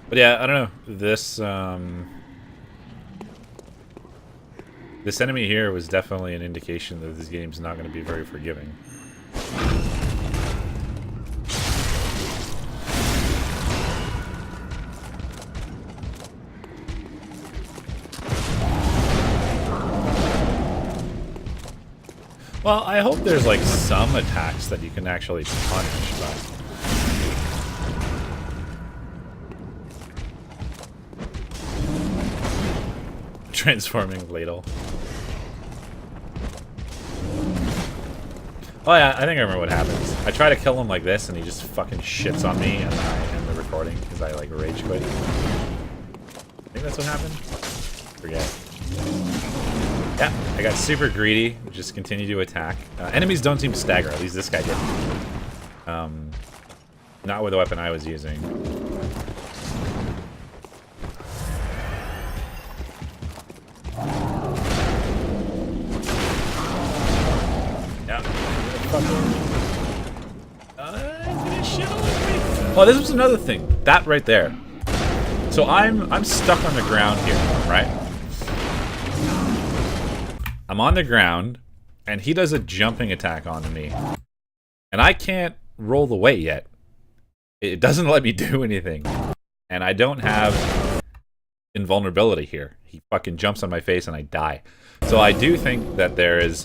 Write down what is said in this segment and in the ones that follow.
But yeah, I don't know. This enemy here was definitely an indication that this game's not going to be very forgiving. Well, I hope there's like some attacks that you can actually punish, but transforming ladle. Oh yeah, I think I remember what happens. I try to kill him like this, and he just fucking shits on me, and then I end the recording because I like rage quit. I think that's what happened. Forget. Yeah, I got super greedy. Just continue to attack. Enemies don't seem to stagger. At least this guy didn't. Not with the weapon I was using. Oh, this was another thing. That right there. So I'm stuck on the ground here, right? I'm on the ground, and he does a jumping attack on me. And I can't roll the way yet. It doesn't let me do anything. And I don't have invulnerability here. He fucking jumps on my face and I die. So I do think that there is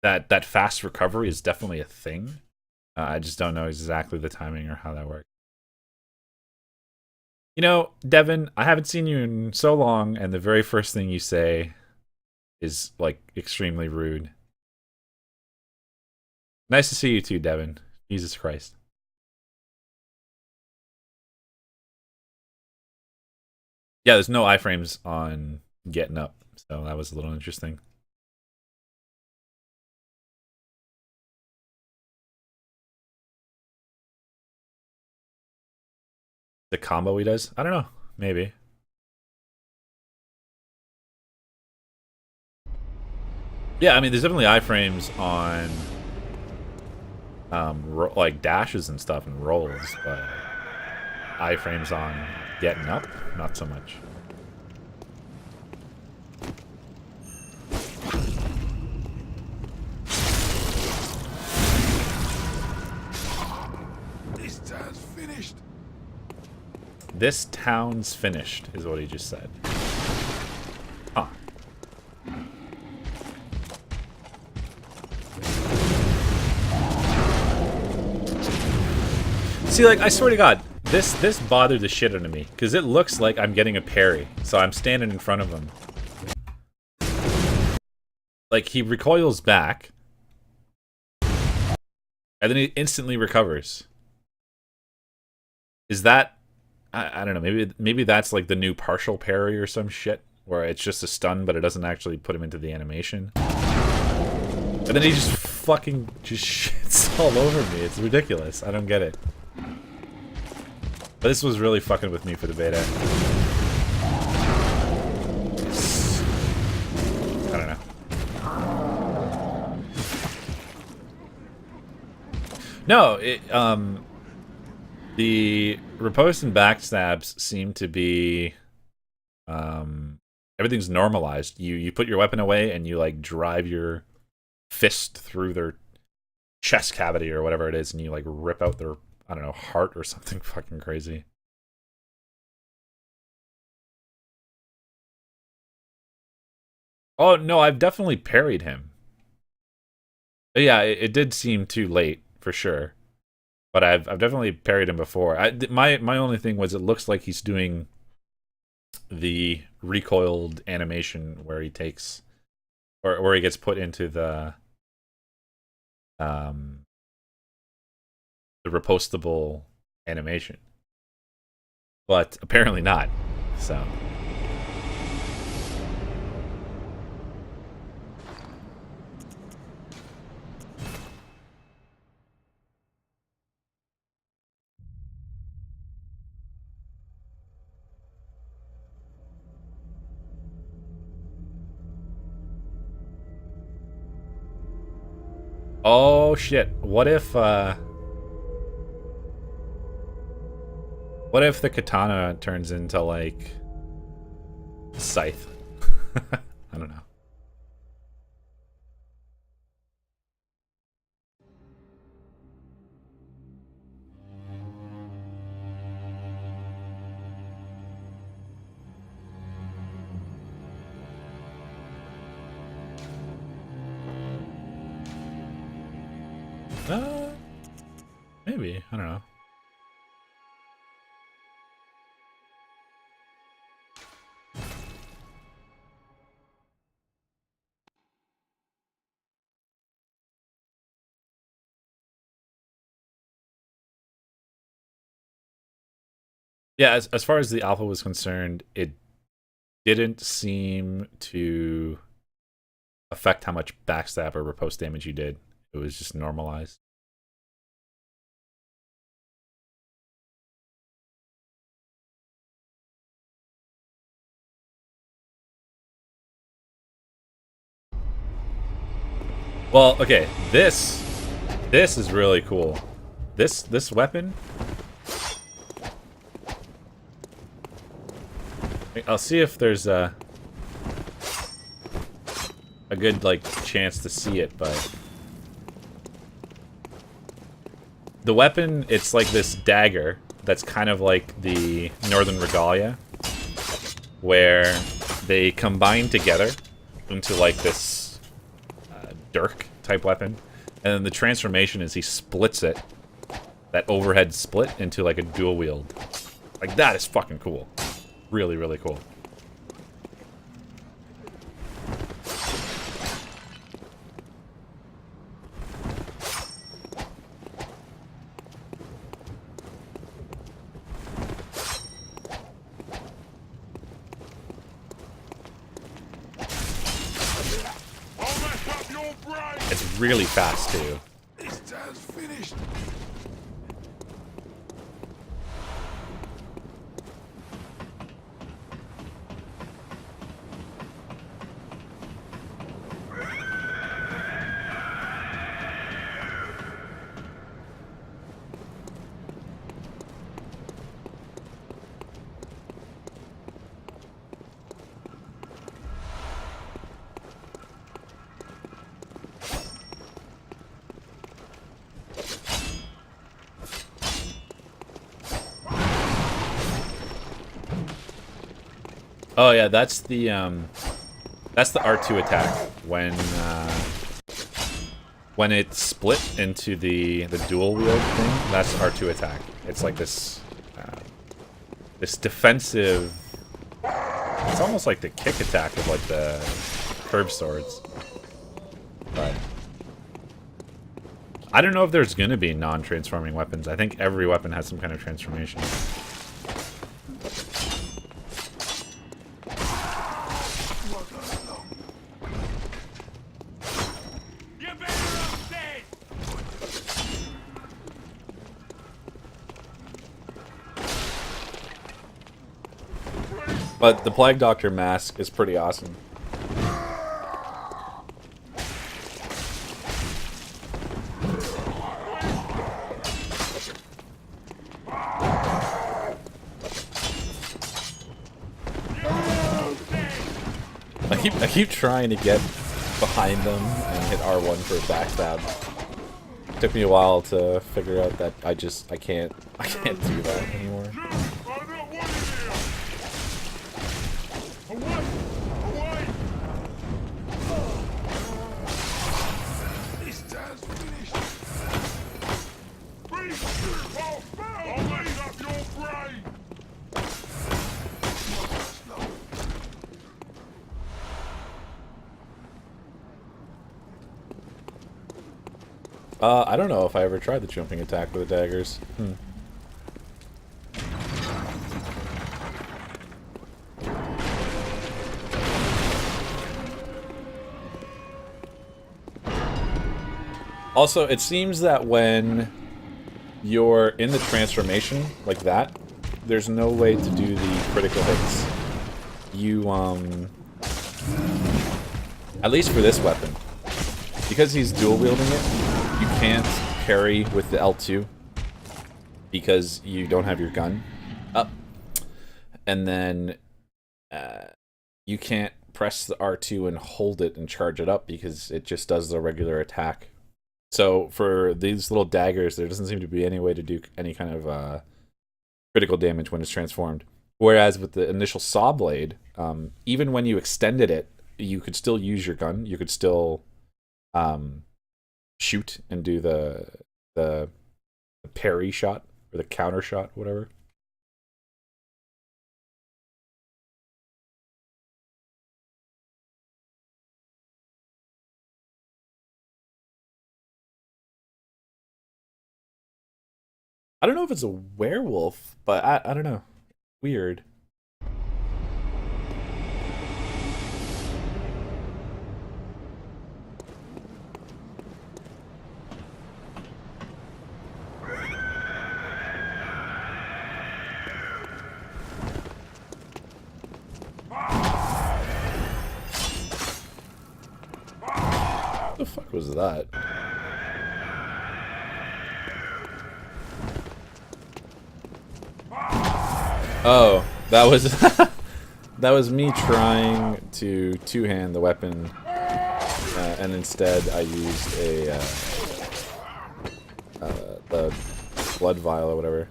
that fast recovery is definitely a thing. I just don't know exactly the timing or how that works. You know, Devin, I haven't seen you in so long, and the very first thing you say is, like, extremely rude. Nice to see you too, Devin. Jesus Christ. Yeah, there's no iframes on getting up, so that was a little interesting. The combo he does? I don't know. Maybe. Yeah, I mean, there's definitely iframes on like dashes and stuff and rolls, but iframes on getting up, not so much. This town's finished. This town's finished, is what he just said. Huh. See, like, I swear to God, this bothered the shit out of me, because it looks like I'm getting a parry, so I'm standing in front of him. Like, he recoils back, and then he instantly recovers. Is that... I don't know, maybe that's like the new partial parry or some shit, where it's just a stun, but it doesn't actually put him into the animation. And then he just fucking just shits all over me. It's ridiculous. I don't get it. But this was really fucking with me for the beta. I don't know. No, the riposte and backstabs seem to be everything's normalized. You put your weapon away and you like drive your fist through their chest cavity or whatever it is, and you like rip out their, I don't know, heart or something fucking crazy. Oh no, I've definitely parried him. Yeah, it did seem too late for sure, but I've definitely parried him before. My only thing was it looks like he's doing the recoiled animation where he takes, or where he gets put into um the repostable animation, but apparently not. So. Oh shit. What if the katana turns into like scythe? I don't know. Maybe. I don't know. Yeah, as far as the alpha was concerned, it didn't seem to affect how much backstab or riposte damage you did. It was just normalized. Well, okay, this is really cool. This weapon. I'll see if there's a good like chance to see it, but the weapon, it's like this dagger that's kind of like the Northern Regalia, where they combine together into like this dirk type weapon, and then the transformation is he splits it, that overhead split, into like a dual wield. Like, that is fucking cool. Really, really cool. It's really fast too. This time's finished. Oh yeah, that's the R2 attack when it's split into the dual wield thing. That's R2 attack. It's like this this defensive. It's almost like the kick attack of like the curved swords. But I don't know if there's gonna be non-transforming weapons. I think every weapon has some kind of transformation. But the Plague Doctor mask is pretty awesome. I keep trying to get behind them and hit R1 for a backstab. It took me a while to figure out that I can't do that anymore. I don't know if I ever tried the jumping attack with the daggers. Also, it seems that when you're in the transformation like that, there's no way to do the critical hits. You, at least for this weapon, because he's dual wielding it, you can't parry with the L2 because you don't have your gun up, and then you can't press the R2 and hold it and charge it up because it just does the regular attack. So for these little daggers, there doesn't seem to be any way to do any kind of critical damage when it's transformed. Whereas with the initial saw blade, even when you extended it, you could still use your gun. You could still shoot and do the parry shot or the counter shot, whatever. I don't know if it's a werewolf, but I don't know. Weird. What the fuck was that? Oh, that was that was me trying to two-hand the weapon, and instead I used a the blood vial or whatever.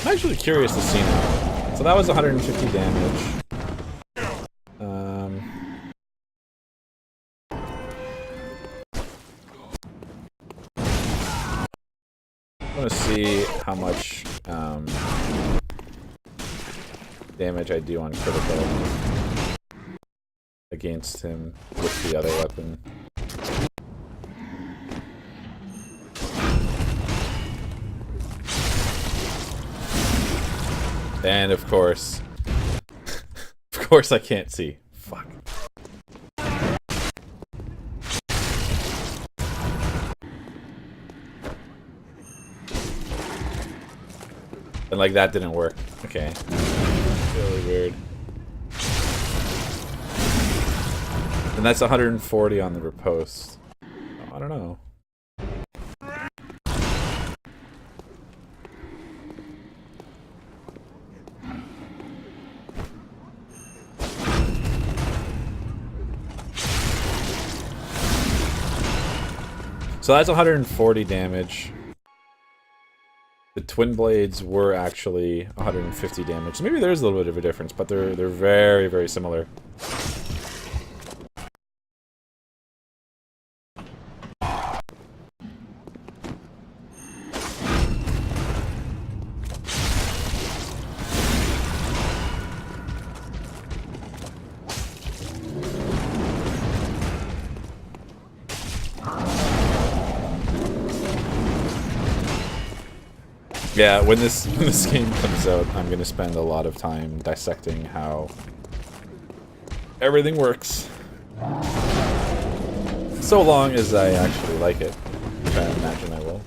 I'm actually curious to see now. So that was 150 damage. I want to see how much damage I do on critical against him with the other weapon. And of course I can't see. Fuck. And like that didn't work. Okay. Really weird. And that's 140 on the riposte. Oh, I don't know. So that's 140 damage. The twin blades were actually 150 damage. So maybe there's a little bit of a difference, but they're very, very similar. Yeah, when this game comes out, I'm gonna spend a lot of time dissecting how everything works. So long as I actually like it, which I imagine I will.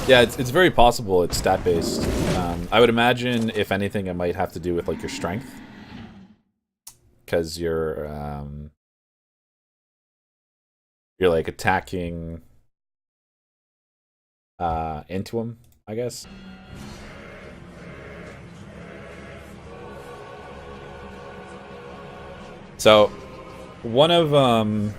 Yeah, it's very possible it's stat-based. I would imagine, if anything, it might have to do with like your strength, because you're like attacking into him, I guess. So one of them,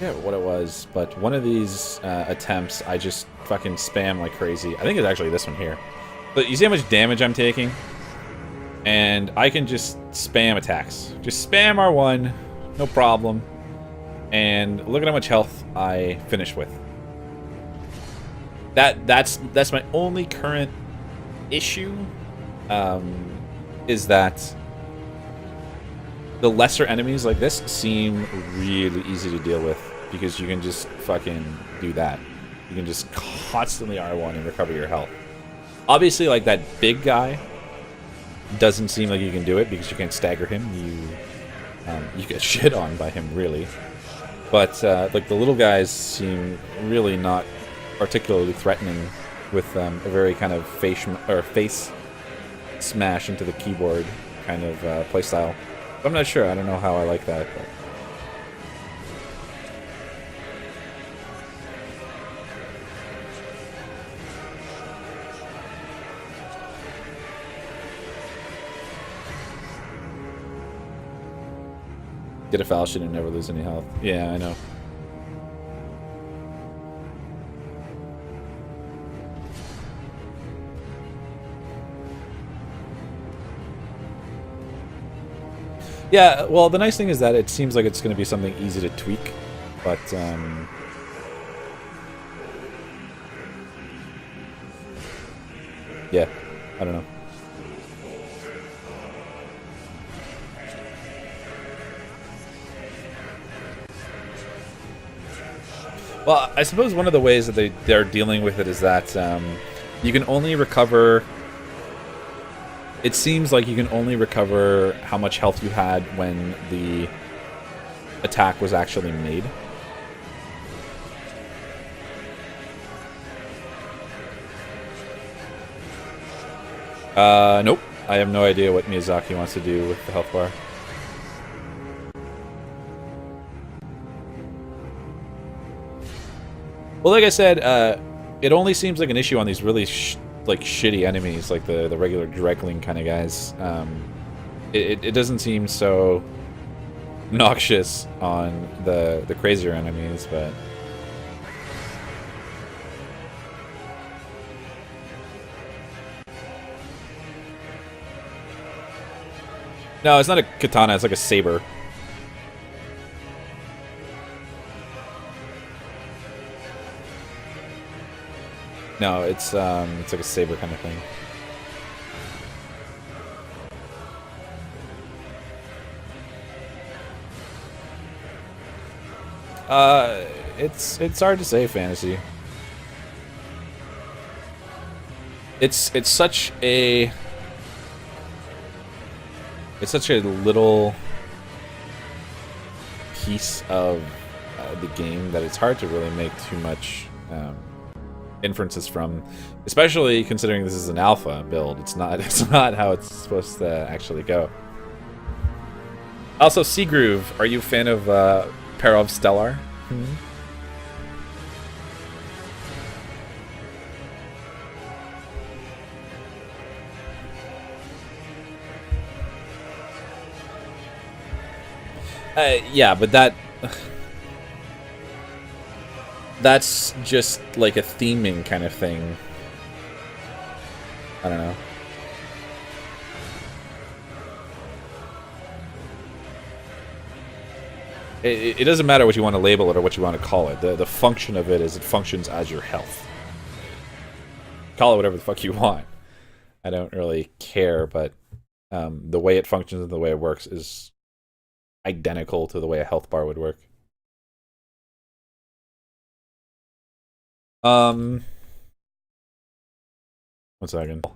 yeah, what it was, but one of these attempts, I just fucking spam like crazy. I think it's actually this one here. But you see how much damage I'm taking? And I can just spam attacks. Just spam R1, no problem. And look at how much health I finish with. That's my only current issue. Is that the lesser enemies like this seem really easy to deal with because you can just fucking do that. You can just constantly R1 and recover your health. Obviously, like that big guy doesn't seem like you can do it because you can't stagger him. You get shit on by him, really. But like the little guys seem really not particularly threatening with a very kind of face smash into the keyboard kind of playstyle. I'm not sure. I don't know how I like that. But. Get a falchion and never lose any health. Yeah, I know. Yeah, well, the nice thing is that it seems like it's going to be something easy to tweak, but, yeah, I don't know. Well, I suppose one of the ways that they're dealing with it is that you can only recover... It seems like you can only recover how much health you had when the attack was actually made. Nope. I have no idea what Miyazaki wants to do with the health bar. Well, like I said, it only seems like an issue on these really shitty enemies, like the regular Drekling kind of guys. It doesn't seem so noxious on the crazier enemies, but no, it's not a katana. It's like a saber. No, it's like a saber kind of thing. It's hard to say, Fantasy. It's such a little piece of the game that it's hard to really make too much inferences from, especially considering this is an alpha build. It's not how it's supposed to actually go. Also, Seagroove, are you a fan of Perov Stellar? Yeah, but that's just like a theming kind of thing. I don't know. It doesn't matter what you want to label it or what you want to call it. The function of it is it functions as your health. Call it whatever the fuck you want. I don't really care, but the way it functions and the way it works is identical to the way a health bar would work. One second.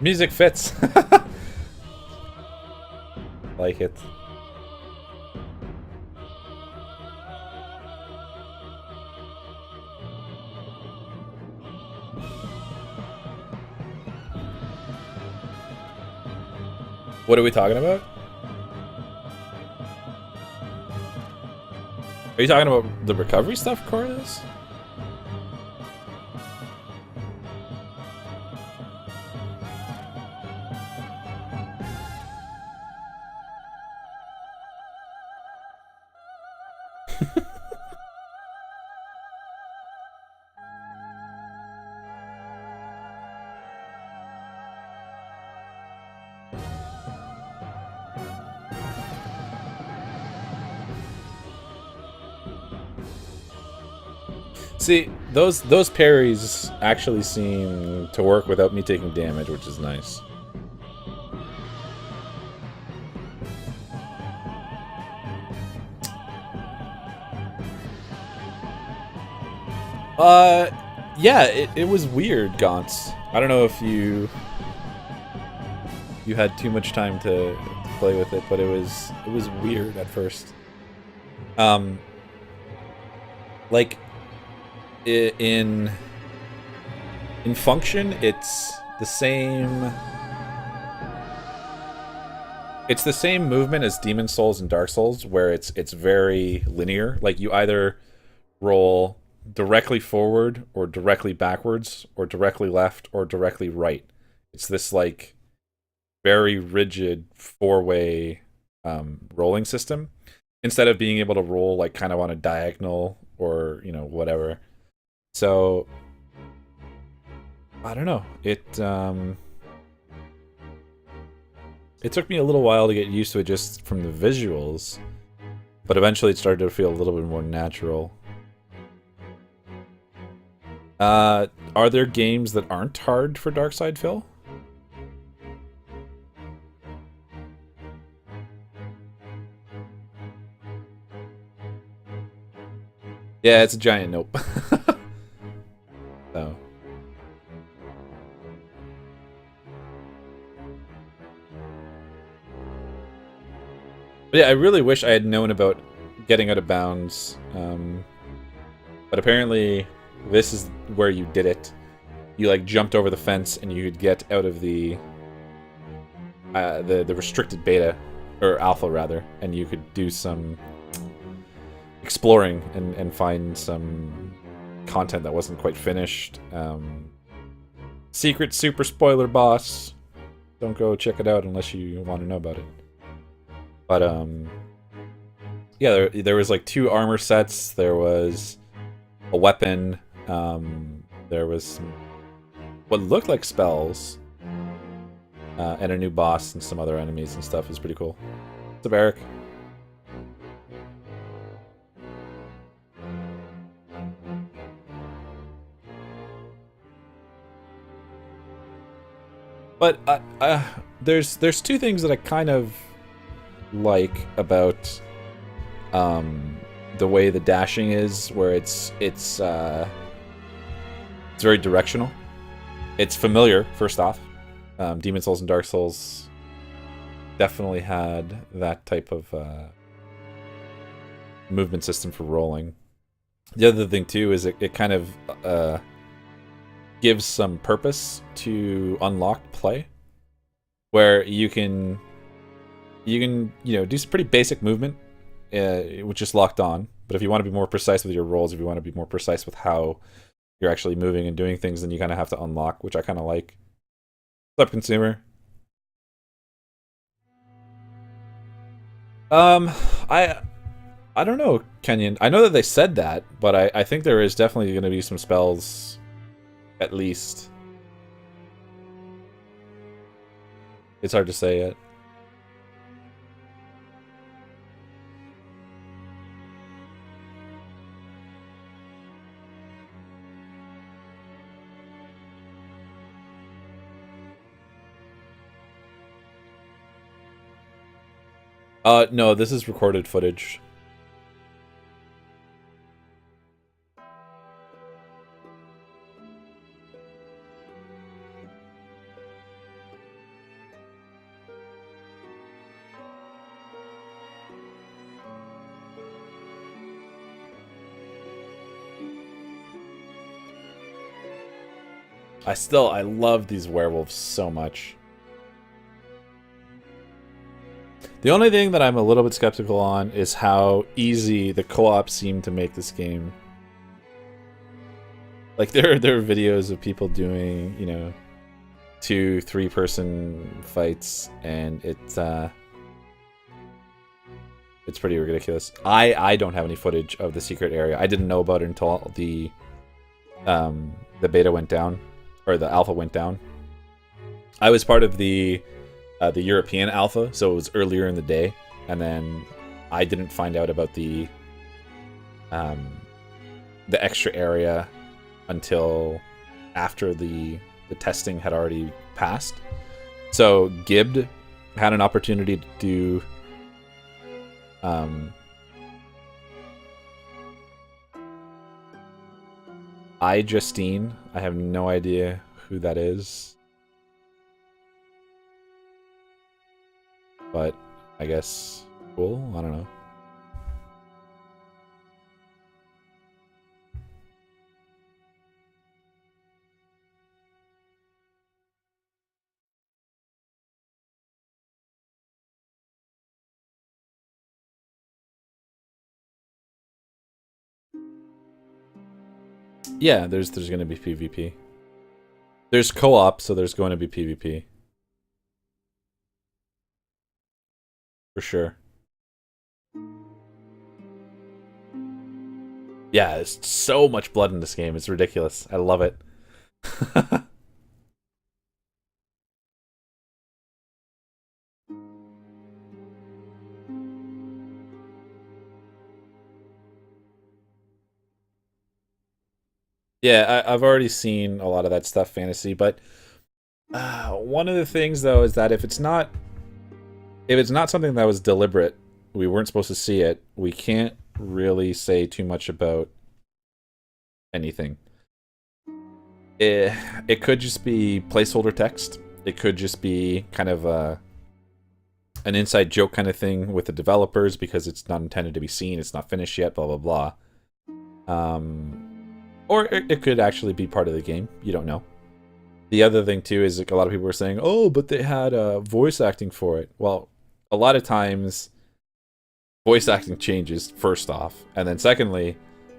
Music fits. Like it. What are we talking about? Are you talking about the recovery stuff, Corliss? See, those parries actually seem to work without me taking damage, which is nice. Yeah, it was weird, Gauntz. I don't know if you had too much time to play with it, but it was weird at first. Like in function, it's the same. It's the same movement as Demon Souls and Dark Souls, where it's very linear. Like you either roll directly forward or directly backwards or directly left or directly right. It's this like very rigid four-way rolling system instead of being able to roll like kind of on a diagonal or, you know, whatever. So I don't know. It took me a little while to get used to it just from the visuals, but eventually it started to feel a little bit more natural. Are there games that aren't hard for Darkside, Phil? Yeah, it's a giant nope. So. But yeah, I really wish I had known about getting out of bounds. But apparently this is where you did it. You like jumped over the fence and you could get out of the restricted beta, or alpha rather, and you could do some exploring and find some content that wasn't quite finished. Secret super spoiler boss. Don't go check it out unless you want to know about it. But yeah, there was like 2 armor sets. There was a weapon. There was some, what looked like spells, and a new boss and some other enemies and stuff. It was pretty cool. What's up, Eric? But there's 2 things that I kind of like about the way the dashing is, where it's very directional. It's familiar, first off. Demon Souls and Dark Souls definitely had that type of movement system for rolling. The other thing too is it kind of gives some purpose to unlocked play, where you can you know do some pretty basic movement, which is locked on. But if you want to be more precise with your rolls, if you want to be more precise with how you're actually moving and doing things, then you kind of have to unlock, which I kind of like. What's up, consumer? I don't know, Kenyon. I know that they said that, but I think there is definitely going to be some spells, at least. It's hard to say yet. No, this is recorded footage. I love these werewolves so much. The only thing that I'm a little bit skeptical on is how easy the co-op seemed to make this game. Like there are videos of people doing, you know, 2-3 person fights, and it's pretty ridiculous. I don't have any footage of the secret area. I didn't know about it until the beta went down, or the alpha went down. I was part of the European alpha, so it was earlier in the day, and then I didn't find out about the extra area until after the testing had already passed. So Gibbed had an opportunity to do Justine. I have no idea who that is, but I guess cool. I don't know. Yeah, there's going to be PvP. There's co-op, so there's going to be PvP. For sure. Yeah, there's so much blood in this game. It's ridiculous. I love it. Yeah, I've already seen a lot of that stuff fantasy, but one of the things though is that if it's not something that was deliberate, we weren't supposed to see it, we can't really say too much about anything. It could just be placeholder text. It could just be kind of an inside joke kind of thing with the developers because it's not intended to be seen, it's not finished yet, blah blah blah. Or it could actually be part of the game. You don't know. The other thing too is like a lot of people were saying, "Oh, but they had voice acting for it." Well, a lot of times, voice acting changes first off, and then secondly,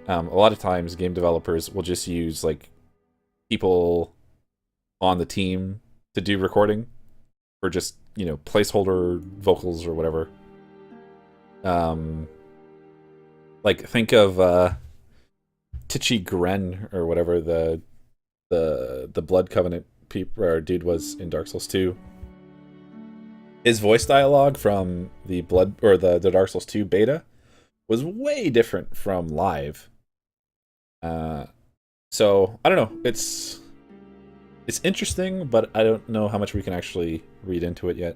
a lot of times game developers will just use like people on the team to do recording, or just, you know, placeholder vocals or whatever. Like think of Tichy Gren or whatever the Blood Covenant dude was in Dark Souls 2. His voice dialogue from the Dark Souls 2 beta was way different from live. So I don't know. It's interesting, but I don't know how much we can actually read into it yet.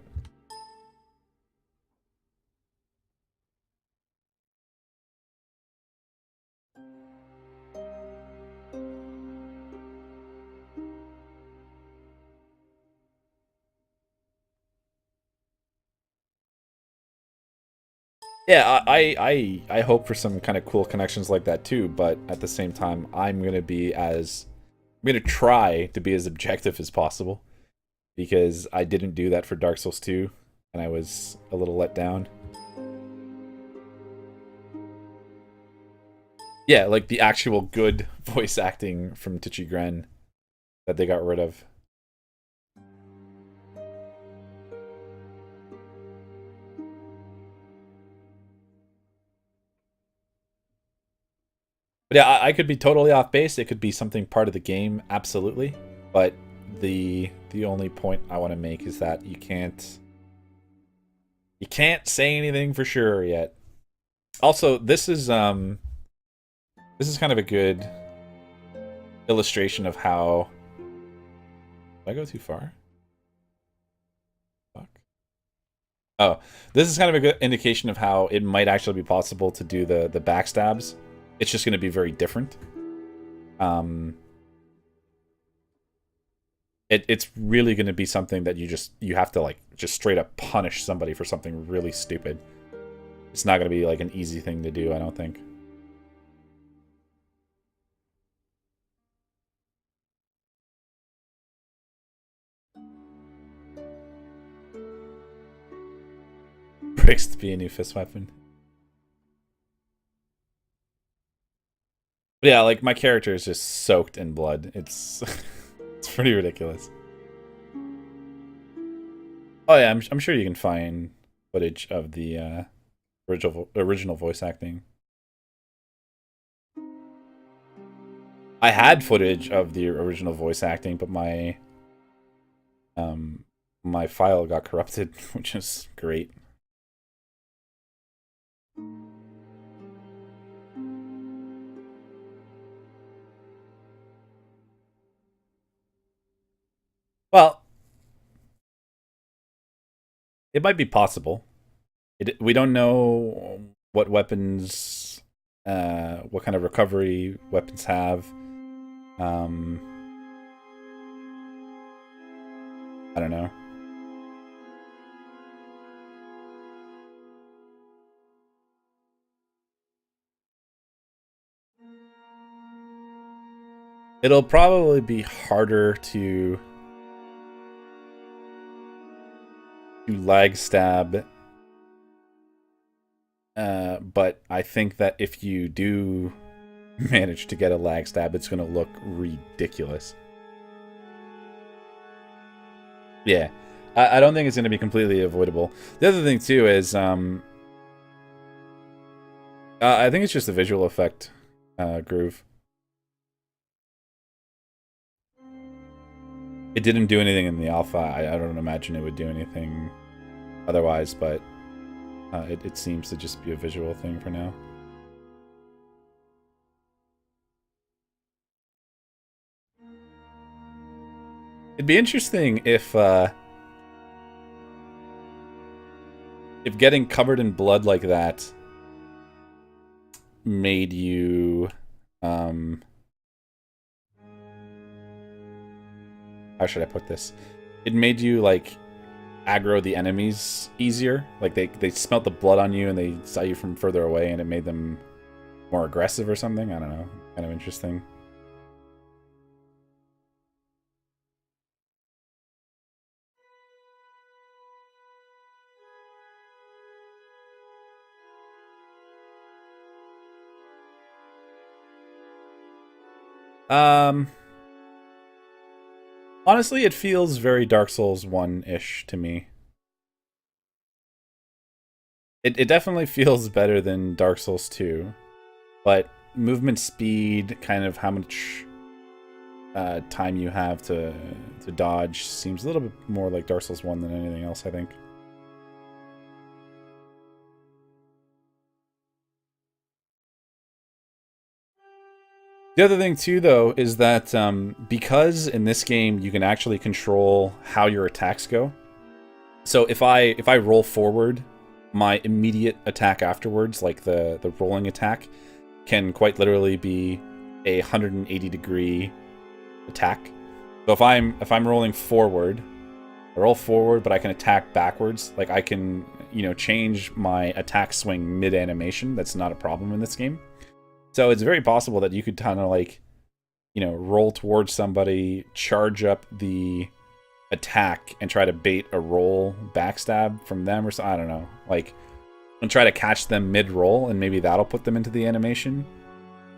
Yeah, I hope for some kind of cool connections like that too, but at the same time, I'm gonna try to be as objective as possible, because I didn't do that for Dark Souls 2, and I was a little let down. Yeah, like the actual good voice acting from Tichy Gren that they got rid of. But yeah, I could be totally off base. It could be something part of the game, absolutely. But the only point I want to make is that you can't say anything for sure yet. Also, this is kind of a good illustration of how. Did I go too far? Fuck. Oh, this is kind of a good indication of how it might actually be possible to do the backstabs. It's just going to be very different. It's really going to be something that you have to like just straight up punish somebody for something really stupid. It's not going to be like an easy thing to do, I don't think. breaks to be a new fist weapon. But yeah, like my character is just soaked in blood. It's it's pretty ridiculous. Oh yeah, I'm sure you can find footage of the original voice acting. I had footage of the original voice acting, but my file got corrupted, which is great. Well, it might be possible. We don't know what weapons, what kind of recovery weapons have. I don't know. It'll probably be harder to lag stab, but I think that if you do manage to get a lag stab, it's going to look ridiculous. Yeah, I don't think it's going to be completely avoidable. The other thing too is, I think it's just a visual effect groove. It didn't do anything in the alpha. I don't imagine it would do anything otherwise, but it seems to just be a visual thing for now. It'd be interesting if getting covered in blood like that made you how should I put this? It made you like aggro the enemies easier. Like they smelt the blood on you and they saw you from further away and it made them more aggressive or something. I don't know. Kind of interesting. Honestly, it feels very Dark Souls 1-ish to me. It definitely feels better than Dark Souls 2, but movement speed, kind of how much time you have to dodge, seems a little bit more like Dark Souls 1 than anything else, I think. The other thing too, though, is that because in this game you can actually control how your attacks go. So if I roll forward, my immediate attack afterwards, like the rolling attack, can quite literally be a 180-degree attack. So if I'm rolling forward, I roll forward, but I can attack backwards. Like I can, change my attack swing mid-animation. That's not a problem in this game. So it's very possible that you could kind of like, roll towards somebody, charge up the attack, and try to bait a roll backstab from them or so. I don't know. Like, and try to catch them mid-roll, and maybe that'll put them into the animation.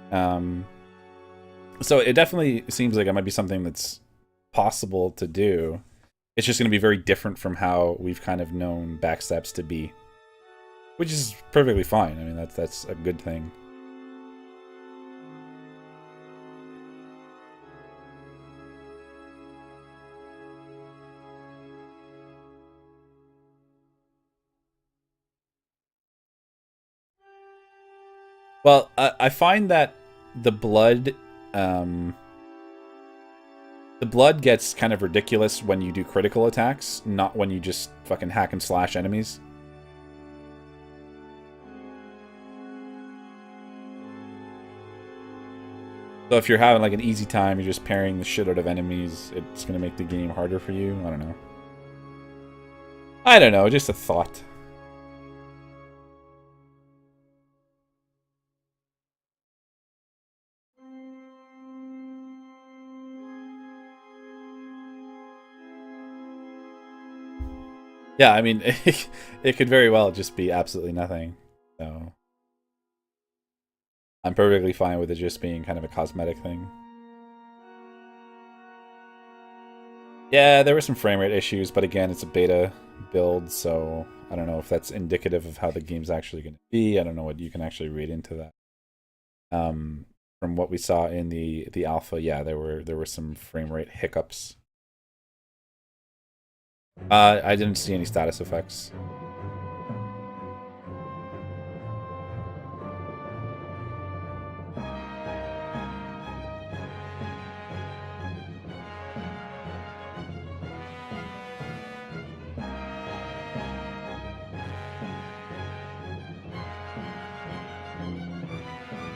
So it definitely seems like it might be something that's possible to do. It's just going to be very different from how we've kind of known backstabs to be, which is perfectly fine. I mean, that's a good thing. Well, I find that the blood gets kind of ridiculous when you do critical attacks, not when you just fucking hack and slash enemies. So if you're having like an easy time, you're just parrying the shit out of enemies, it's gonna make the game harder for you. I don't know, just a thought. Yeah, I mean, it could very well just be absolutely nothing. So I'm perfectly fine with it just being kind of a cosmetic thing. Yeah, there were some frame rate issues, but again, it's a beta build, so I don't know if that's indicative of how the game's actually going to be. I don't know what you can actually read into that. From what we saw in the alpha, yeah, there were some frame rate hiccups. I didn't see any status effects.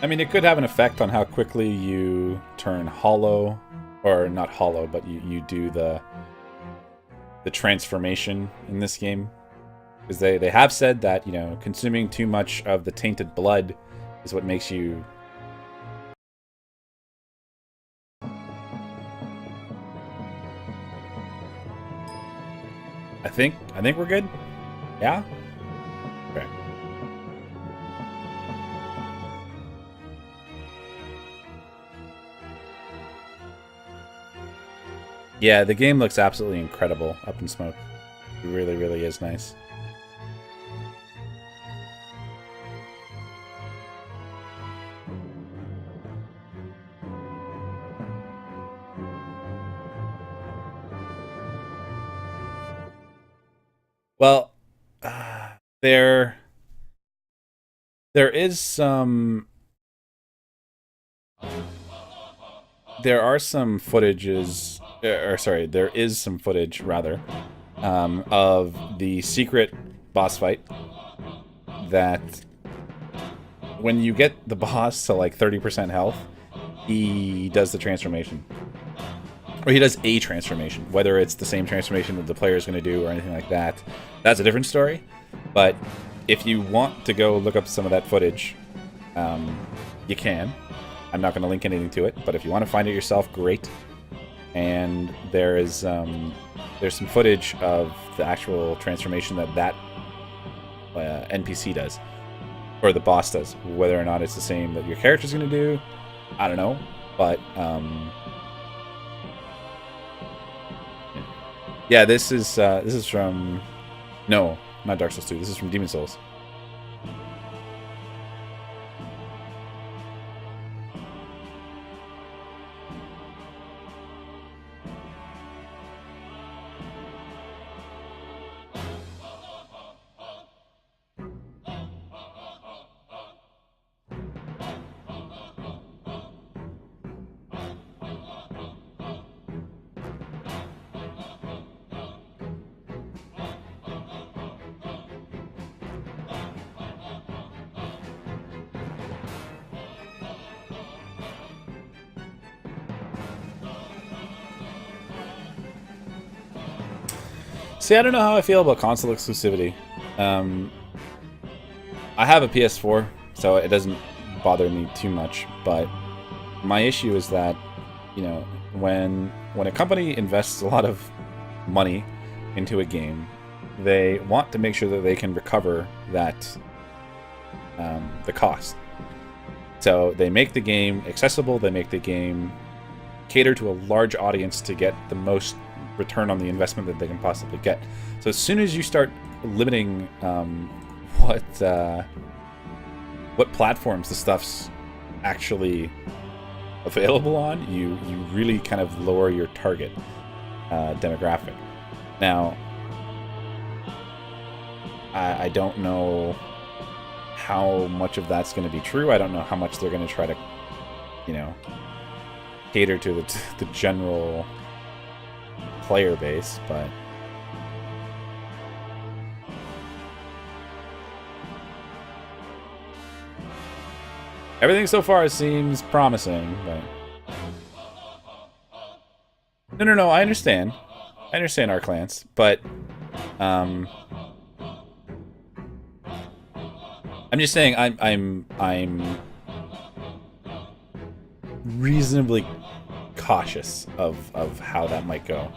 I mean, it could have an effect on how quickly you turn hollow, or not hollow, but you do the transformation in this game. Because they have said that, you know, consuming too much of the tainted blood is what makes you... I think we're good? Yeah? Okay. Yeah, the game looks absolutely incredible up in smoke. It really, really is nice. Well, there is some... There are some footages... Or sorry, there is some footage, rather, of the secret boss fight that when you get the boss to like 30% health, he does the transformation. Or he does a transformation. Whether it's the same transformation that the player is going to do or anything like that, that's a different story. But if you want to go look up some of that footage, you can. I'm not going to link anything to it, but if you want to find it yourself, great. And there's some footage of the actual transformation that NPC does, or the boss does. Whether or not it's the same that your character's going to do, I don't know. But yeah, this is from no, not Dark Souls 2. This is from Demon Souls. See, I don't know how I feel about console exclusivity. I have a PS4, so it doesn't bother me too much, but my issue is that, you know, when a company invests a lot of money into a game, they want to make sure that they can recover that the cost. So they make the game accessible, they make the game cater to a large audience to get the most return on the investment that they can possibly get. So as soon as you start limiting what platforms the stuff's actually available on, you really kind of lower your target demographic. Now, I don't know how much of that's going to be true. I don't know how much they're going to try to, you know, cater to the general player base, but everything so far seems promising. But no, I understand our clans, but I'm just saying I'm reasonably cautious of how that might go.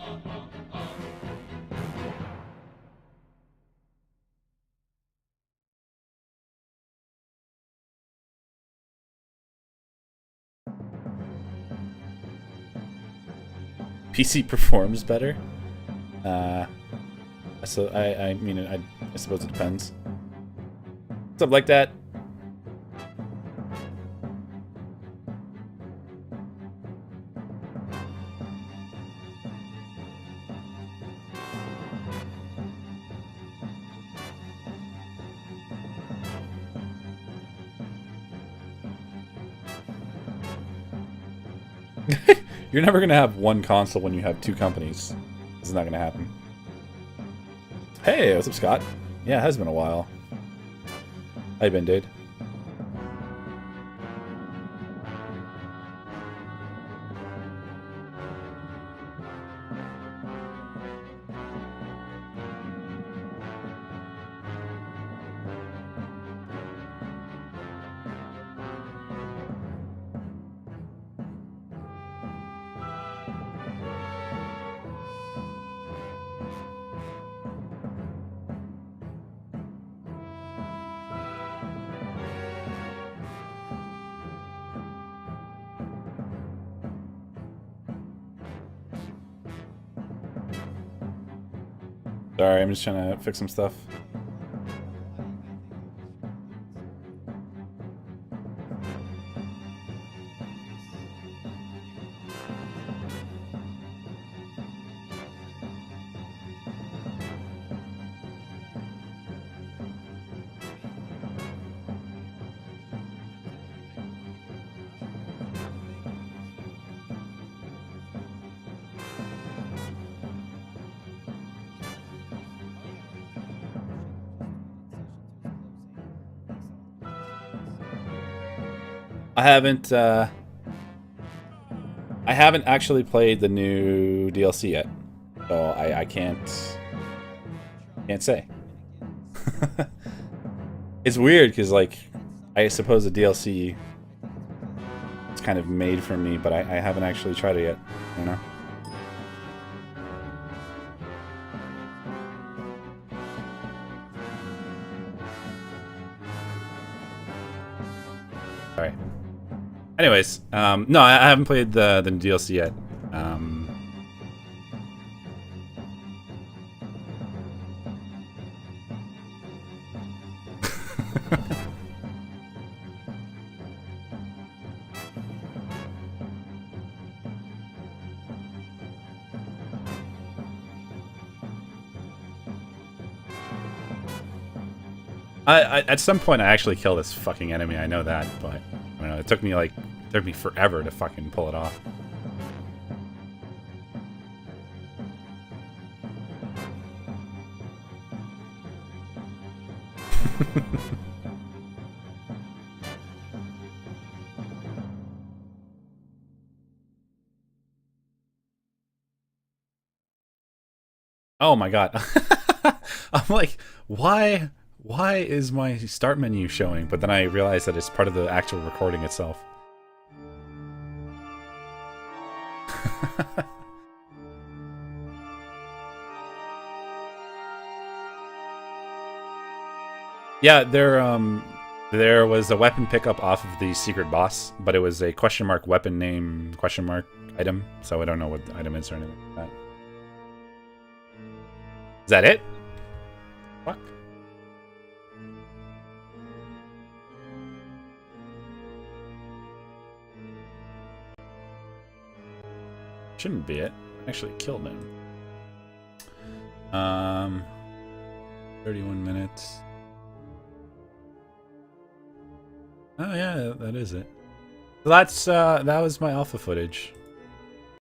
PC performs better. So I mean, I suppose it depends. Something like that. You're never gonna have one console when you have two companies. This is not gonna happen. Hey, what's up, Scott? Yeah, it has been a while. How you been, dude? Sorry, I'm just trying to fix some stuff. I haven't actually played the new DLC yet, so I can't say. It's weird because, like, I suppose the DLC is kind of made for me, but I haven't actually tried it yet, you know? Alright. Anyways, no, I haven't played the DLC yet. At some point I actually kill this fucking enemy, I know that, but I don't know, it took me forever to fucking pull it off. Oh my god. I'm like, why is my start menu showing? But then I realized that it's part of the actual recording itself. Yeah, there was a weapon pickup off of the secret boss, but it was a question mark weapon name question mark item, so I don't know what the item is or anything like that. Is that it? Fuck. Shouldn't be it. Actually killed him. 31 minutes. Oh yeah, that is it. So that's that was my alpha footage.